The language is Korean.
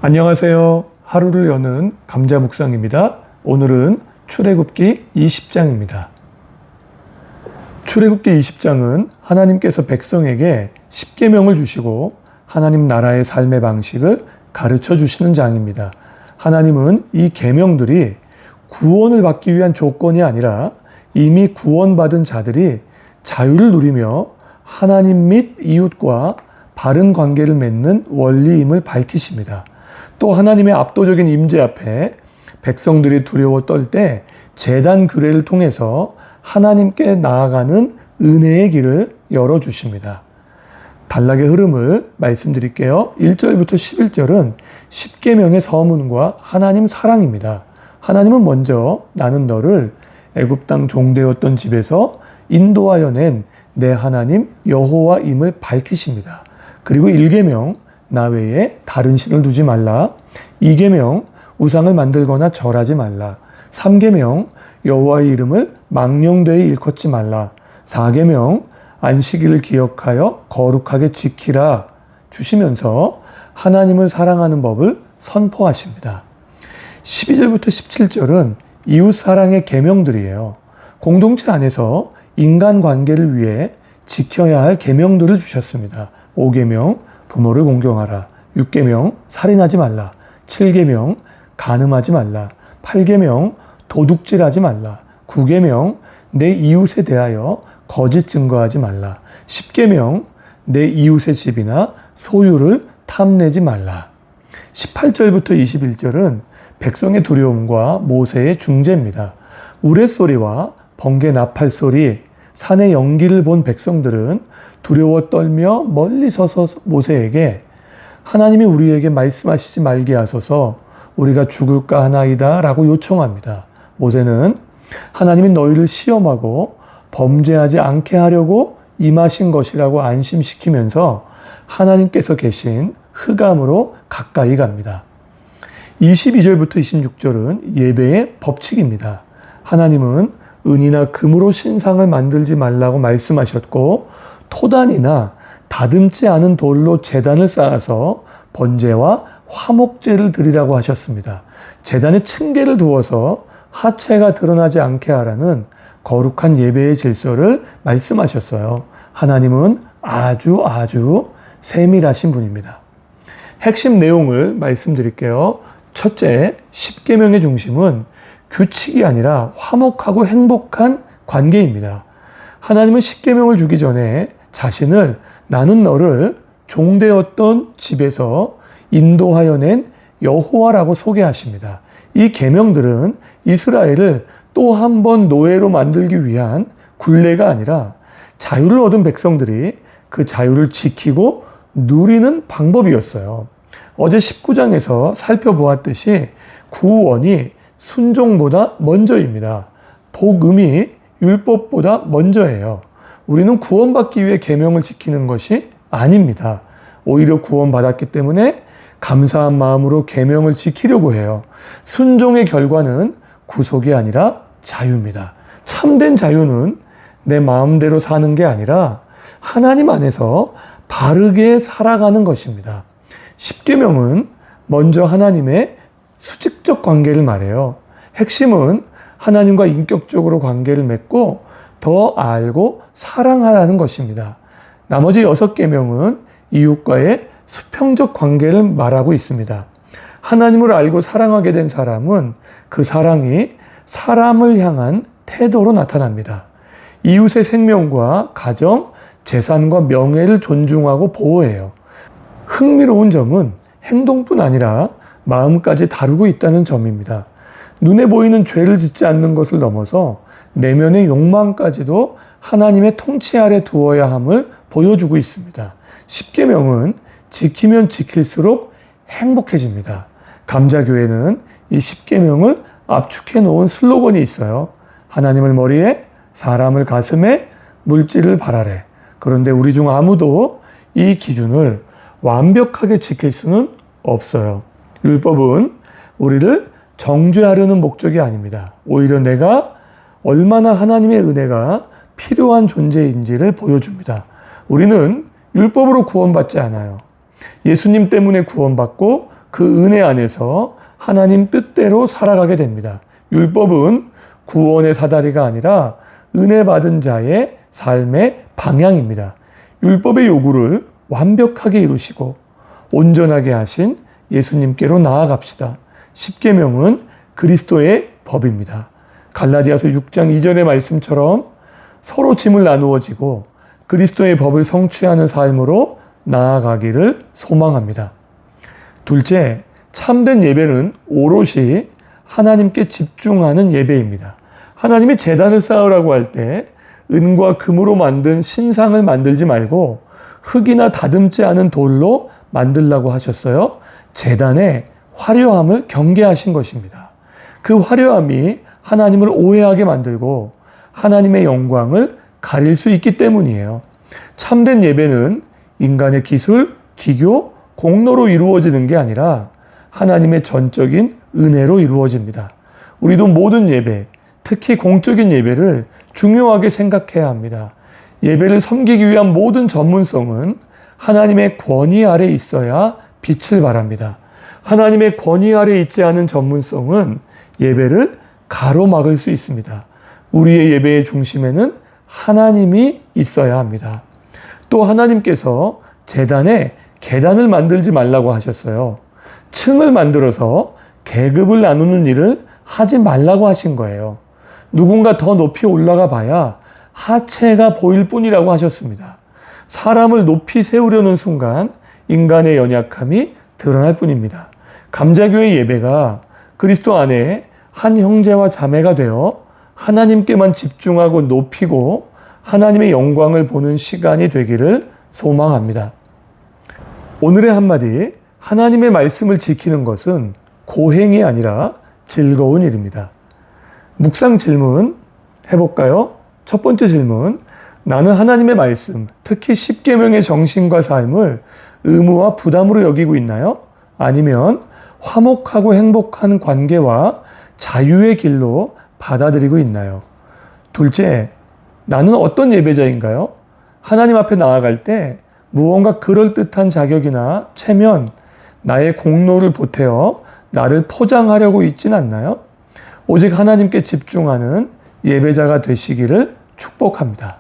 안녕하세요. 하루를 여는 감자 묵상입니다. 오늘은 출애굽기 20장입니다. 출애굽기 20장은 하나님께서 백성에게 십계명을 주시고 하나님 나라의 삶의 방식을 가르쳐 주시는 장입니다. 하나님은 이 계명들이 구원을 받기 위한 조건이 아니라 이미 구원받은 자들이 자유를 누리며 하나님 및 이웃과 바른 관계를 맺는 원리임을 밝히십니다. 또 하나님의 압도적인 임재 앞에 백성들이 두려워 떨 때 제단 규례를 통해서 하나님께 나아가는 은혜의 길을 열어주십니다. 단락의 흐름을 말씀드릴게요. 1절부터 11절은 십계명의 서문과 하나님 사랑입니다. 하나님은 먼저 나는 너를 애굽 땅 종되었던 집에서 인도하여 낸 내 하나님 여호와임을 밝히십니다. 그리고 1계명 나 외에 다른 신을 두지 말라. 2계명 우상을 만들거나 절하지 말라. 3계명 여호와의 이름을 망령되이 일컫지 말라. 4계명 안식일을 기억하여 거룩하게 지키라 주시면서 하나님을 사랑하는 법을 선포하십니다. 12절부터 17절은 이웃 사랑의 계명들이에요. 공동체 안에서 인간관계를 위해 지켜야 할 계명들을 주셨습니다. 5계명 부모를 공경하라. 6계명 살인하지 말라. 7계명 간음하지 말라. 8계명 도둑질하지 말라. 9계명 내 이웃에 대하여 거짓 증거하지 말라. 10계명 내 이웃의 집이나 소유를 탐내지 말라. 18절부터 21절은 백성의 두려움과 모세의 중재입니다. 우레소리와 번개 나팔 소리, 산의 연기를 본 백성들은 두려워 떨며 멀리 서서 모세에게 하나님이 우리에게 말씀하시지 말게 하소서 우리가 죽을까 하나이다 라고 요청합니다. 모세는 하나님이 너희를 시험하고 범죄하지 않게 하려고 임하신 것이라고 안심시키면서 하나님께서 계신 흑암으로 가까이 갑니다. 22절부터 26절은 예배의 법칙입니다. 하나님은 은이나 금으로 신상을 만들지 말라고 말씀하셨고 토단이나 다듬지 않은 돌로 제단을 쌓아서 번제와 화목제를 드리라고 하셨습니다. 제단에 층계를 두어서 하체가 드러나지 않게 하라는 거룩한 예배의 질서를 말씀하셨어요. 하나님은 아주 세밀하신 분입니다. 핵심 내용을 말씀드릴게요. 첫째, 십계명의 중심은 규칙이 아니라 화목하고 행복한 관계입니다. 하나님은 십계명을 주기 전에 자신을 나는 너를 종되었던 집에서 인도하여 낸 여호와라고 소개하십니다. 이 계명들은 이스라엘을 또 한 번 노예로 만들기 위한 굴레가 아니라 자유를 얻은 백성들이 그 자유를 지키고 누리는 방법이었어요. 어제 19장에서 살펴보았듯이 구원이 순종보다 먼저입니다. 복음이 율법보다 먼저예요. 우리는 구원받기 위해 계명을 지키는 것이 아닙니다. 오히려 구원받았기 때문에 감사한 마음으로 계명을 지키려고 해요. 순종의 결과는 구속이 아니라 자유입니다. 참된 자유는 내 마음대로 사는 게 아니라 하나님 안에서 바르게 살아가는 것입니다. 십계명은 먼저 하나님의 수직적 관계를 말해요. 핵심은 하나님과 인격적으로 관계를 맺고 더 알고 사랑하라는 것입니다. 나머지 6계명은 이웃과의 수평적 관계를 말하고 있습니다. 하나님을 알고 사랑하게 된 사람은 그 사랑이 사람을 향한 태도로 나타납니다. 이웃의 생명과 가정, 재산과 명예를 존중하고 보호해요. 흥미로운 점은 행동뿐 아니라 마음까지 다루고 있다는 점입니다. 눈에 보이는 죄를 짓지 않는 것을 넘어서 내면의 욕망까지도 하나님의 통치 아래 두어야 함을 보여주고 있습니다. 십계명은 지키면 지킬수록 행복해집니다. 감자교회는 이 십계명을 압축해 놓은 슬로건이 있어요. 하나님을 머리에, 사람을 가슴에, 물질을 발 아래. 그런데 우리 중 아무도 이 기준을 완벽하게 지킬 수는 없어요. 율법은 우리를 정죄하려는 목적이 아닙니다. 오히려 내가 얼마나 하나님의 은혜가 필요한 존재인지를 보여줍니다. 우리는 율법으로 구원받지 않아요. 예수님 때문에 구원받고 그 은혜 안에서 하나님 뜻대로 살아가게 됩니다. 율법은 구원의 사다리가 아니라 은혜 받은 자의 삶의 방향입니다. 율법의 요구를 완벽하게 이루시고 온전하게 하신 예수님께로 나아갑시다. 십계명은 그리스도의 법입니다. 갈라디아서 6장 2절의 말씀처럼 서로 짐을 나누어 지고 그리스도의 법을 성취하는 삶으로 나아가기를 소망합니다. 둘째, 참된 예배는 오롯이 하나님께 집중하는 예배입니다. 하나님이 제단을 쌓으라고 할 때 은과 금으로 만든 신상을 만들지 말고 흙이나 다듬지 않은 돌로 만들라고 하셨어요. 제단의 화려함을 경계하신 것입니다. 그 화려함이 하나님을 오해하게 만들고 하나님의 영광을 가릴 수 있기 때문이에요. 참된 예배는 인간의 기술, 기교, 공로로 이루어지는 게 아니라 하나님의 전적인 은혜로 이루어집니다. 우리도 모든 예배, 특히 공적인 예배를 중요하게 생각해야 합니다. 예배를 섬기기 위한 모든 전문성은 하나님의 권위 아래 있어야 빛을 발합니다. 하나님의 권위 아래 있지 않은 전문성은 예배를 가로막을 수 있습니다. 우리의 예배의 중심에는 하나님이 있어야 합니다. 또 하나님께서 제단에 계단을 만들지 말라고 하셨어요. 층을 만들어서 계급을 나누는 일을 하지 말라고 하신 거예요. 누군가 더 높이 올라가 봐야 하체가 보일 뿐이라고 하셨습니다. 사람을 높이 세우려는 순간 인간의 연약함이 드러날 뿐입니다. 감자교회 예배가 그리스도 안에 한 형제와 자매가 되어 하나님께만 집중하고 높이고 하나님의 영광을 보는 시간이 되기를 소망합니다. 오늘의 한마디, 하나님의 말씀을 지키는 것은 고행이 아니라 즐거운 일입니다. 묵상 질문 해볼까요? 첫 번째 질문, 나는 하나님의 말씀, 특히 십계명의 정신과 삶을 의무와 부담으로 여기고 있나요? 아니면 화목하고 행복한 관계와 자유의 길로 받아들이고 있나요? 둘째, 나는 어떤 예배자인가요? 하나님 앞에 나아갈 때 무언가 그럴듯한 자격이나 체면, 나의 공로를 보태어 나를 포장하려고 있진 않나요? 오직 하나님께 집중하는 예배자가 되시기를 축복합니다.